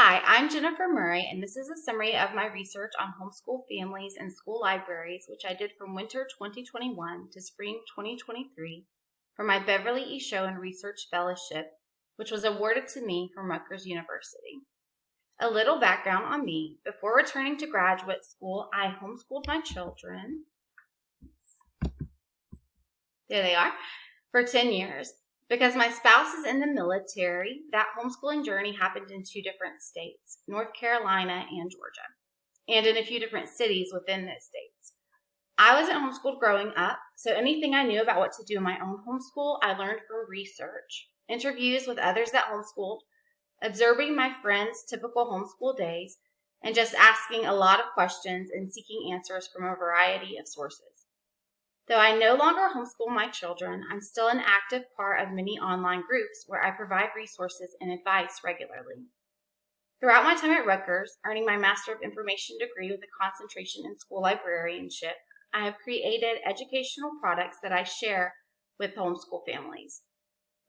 Hi, I'm Jennifer Murray, and this is a summary of my research on homeschool families and school libraries, which I did from winter 2021 to spring 2023 for my Beverly E. Schoen Research Fellowship, which was awarded to me from Rutgers University. A little background on me. Before returning to graduate school, I homeschooled my children. There they are, for 10 years. Because my spouse is in the military, that homeschooling journey happened in two different states, North Carolina and Georgia, and in a few different cities within those states. I wasn't homeschooled growing up, so anything I knew about what to do in my own homeschool, I learned from research, interviews with others that homeschooled, observing my friends' typical homeschool days, and just asking a lot of questions and seeking answers from a variety of sources. Though I no longer homeschool my children, I'm still an active part of many online groups where I provide resources and advice regularly. Throughout my time at Rutgers, earning my Master of Information degree with a concentration in school librarianship, I have created educational products that I share with homeschool families.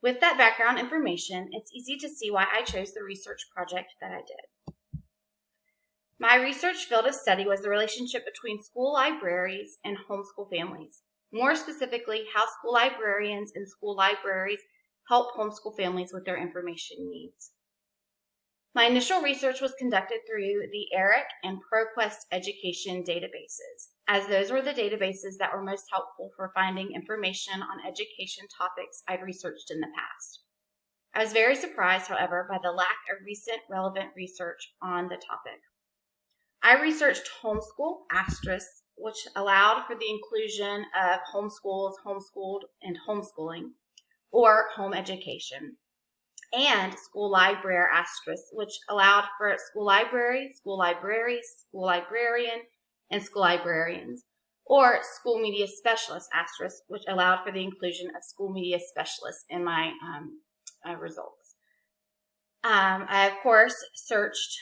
With that background information, it's easy to see why I chose the research project that I did. My research field of study was the relationship between school libraries and homeschool families. More specifically, how school librarians and school libraries help homeschool families with their information needs. My initial research was conducted through the ERIC and ProQuest education databases, as those were the databases that were most helpful for finding information on education topics I'd researched in the past. I was very surprised, however, by the lack of recent relevant research on the topic. I researched homeschool asterisks, which allowed for the inclusion of homeschools, homeschooled, and homeschooling, or home education, and school library asterisks, which allowed for school library, school libraries, school librarian, and school librarians, or school media specialist asterisk, which allowed for the inclusion of school media specialists in my results. I, of course, searched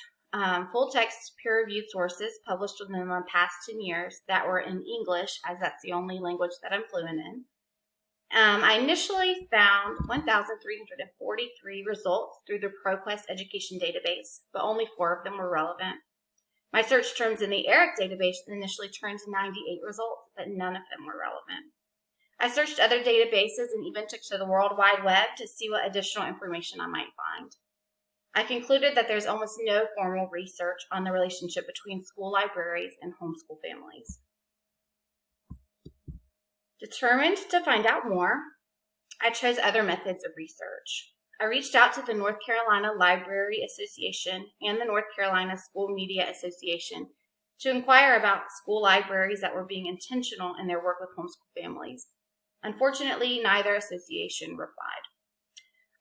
full-text peer-reviewed sources published within the past 10 years that were in English, as that's the only language that I'm fluent in. I initially found 1,343 results through the ProQuest education database, but only 4 of them were relevant. My search terms in the ERIC database initially turned to 98 results, but none of them were relevant. I searched other databases and even took to the World Wide Web to see what additional information I might find. I concluded that there's almost no formal research on the relationship between school libraries and homeschool families. Determined to find out more, I chose other methods of research. I reached out to the North Carolina Library Association and the North Carolina School Media Association to inquire about school libraries that were being intentional in their work with homeschool families. Unfortunately, neither association replied.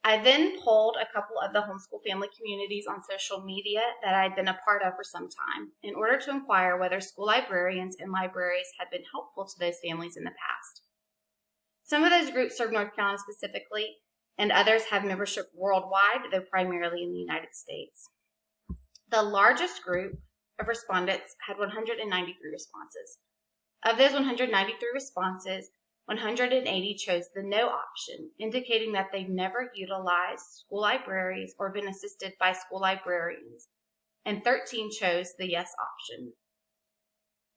I then polled a couple of the homeschool family communities on social media that I'd been a part of for some time in order to inquire whether school librarians and libraries had been helpful to those families in the past. Some of those groups serve North Carolina specifically, and others have membership worldwide, though primarily in the United States. The largest group of respondents had 193 responses. Of those 193 responses, 180 chose the no option, indicating that they've never utilized school libraries or been assisted by school librarians, and 13 chose the yes option.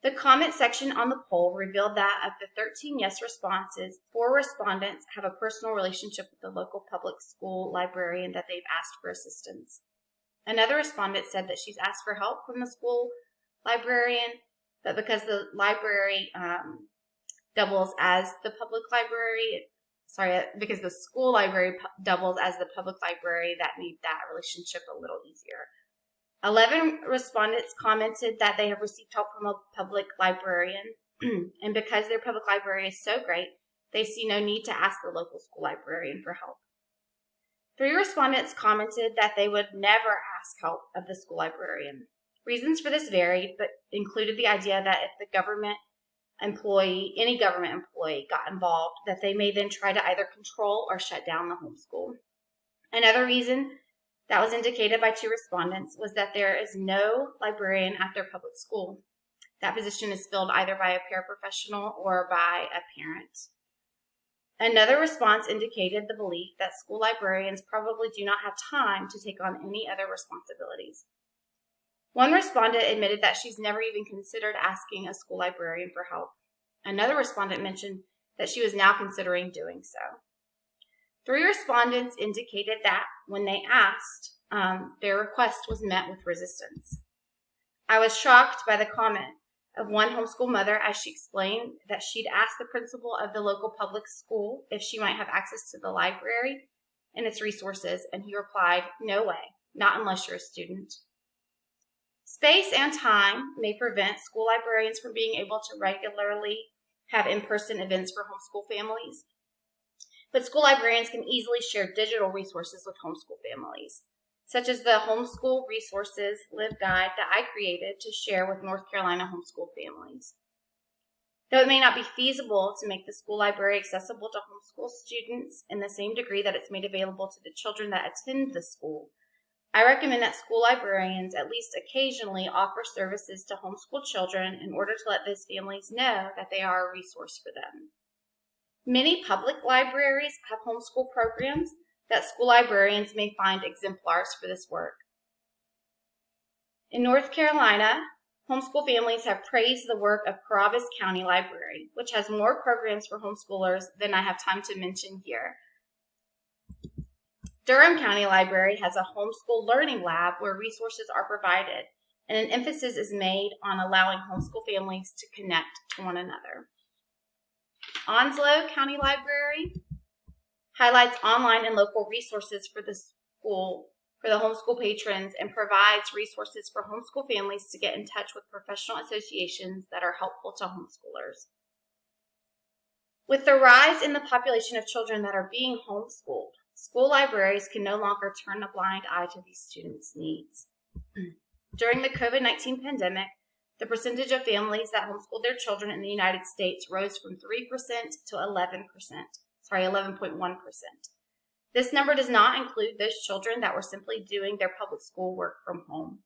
The comment section on the poll revealed that of the 13 yes responses, 4 respondents have a personal relationship with the local public school librarian that they've asked for assistance. Another respondent said that she's asked for help from the school librarian, but because the library doubles as the public library, because the school library doubles as the public library, that made that relationship a little easier. 11 respondents commented that they have received help from a public librarian, and because their public library is so great, they see no need to ask the local school librarian for help. 3 respondents commented that they would never ask help of the school librarian. Reasons for this varied, but included the idea that if the any government employee got involved, that they may then try to either control or shut down the homeschool. Another reason that was indicated by 2 respondents was that there is no librarian at their public school. That position is filled either by a paraprofessional or by a parent. Another response indicated the belief that school librarians probably do not have time to take on any other responsibilities. One respondent admitted that she's never even considered asking a school librarian for help. Another respondent mentioned that she was now considering doing so. 3 respondents indicated that when they asked, their request was met with resistance. I was shocked by the comment of one homeschool mother as she explained that she'd asked the principal of the local public school if she might have access to the library and its resources, and he replied, "No way, not unless you're a student." Space and time may prevent school librarians from being able to regularly have in-person events for homeschool families, but school librarians can easily share digital resources with homeschool families, such as the Homeschool Resources LibGuide that I created to share with North Carolina homeschool families. Though it may not be feasible to make the school library accessible to homeschool students in the same degree that it's made available to the children that attend the school, I recommend that school librarians at least occasionally offer services to homeschool children in order to let those families know that they are a resource for them. Many public libraries have homeschool programs that school librarians may find exemplars for this work. In North Carolina, homeschool families have praised the work of Caravas County Library, which has more programs for homeschoolers than I have time to mention here. Durham County Library has a homeschool learning lab where resources are provided, and an emphasis is made on allowing homeschool families to connect to one another. Onslow County Library highlights online and local resources for the homeschool patrons, and provides resources for homeschool families to get in touch with professional associations that are helpful to homeschoolers. With the rise in the population of children that are being homeschooled, school libraries can no longer turn a blind eye to these students' needs. During the COVID-19 pandemic, the percentage of families that homeschooled their children in the United States rose from 3% to 11.1%. This number does not include those children that were simply doing their public school work from home.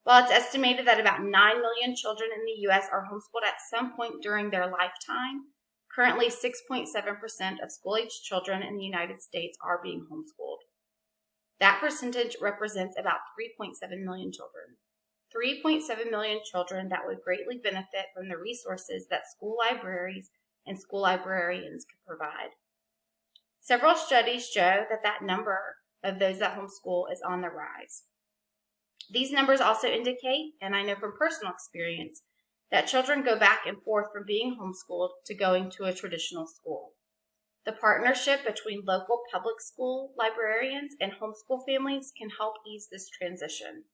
While it's estimated that about 9 million children in the U.S. are homeschooled at some point during their lifetime, currently 6.7% of school-aged children in the United States are being homeschooled. That percentage represents about 3.7 million children. 3.7 million children that would greatly benefit from the resources that school libraries and school librarians could provide. Several studies show that that number of those that homeschool is on the rise. These numbers also indicate, and I know from personal experience, that children go back and forth from being homeschooled to going to a traditional school. The partnership between local public school librarians and homeschool families can help ease this transition.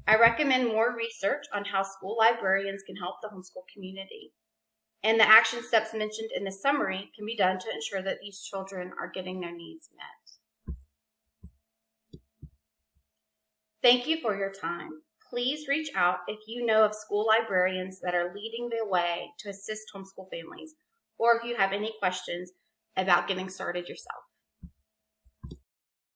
I recommend more research on how school librarians can help the homeschool community, and the action steps mentioned in the summary can be done to ensure that these children are getting their needs met. Thank you for your time. Please reach out if you know of school librarians that are leading the way to assist homeschool families, or if you have any questions about getting started yourself.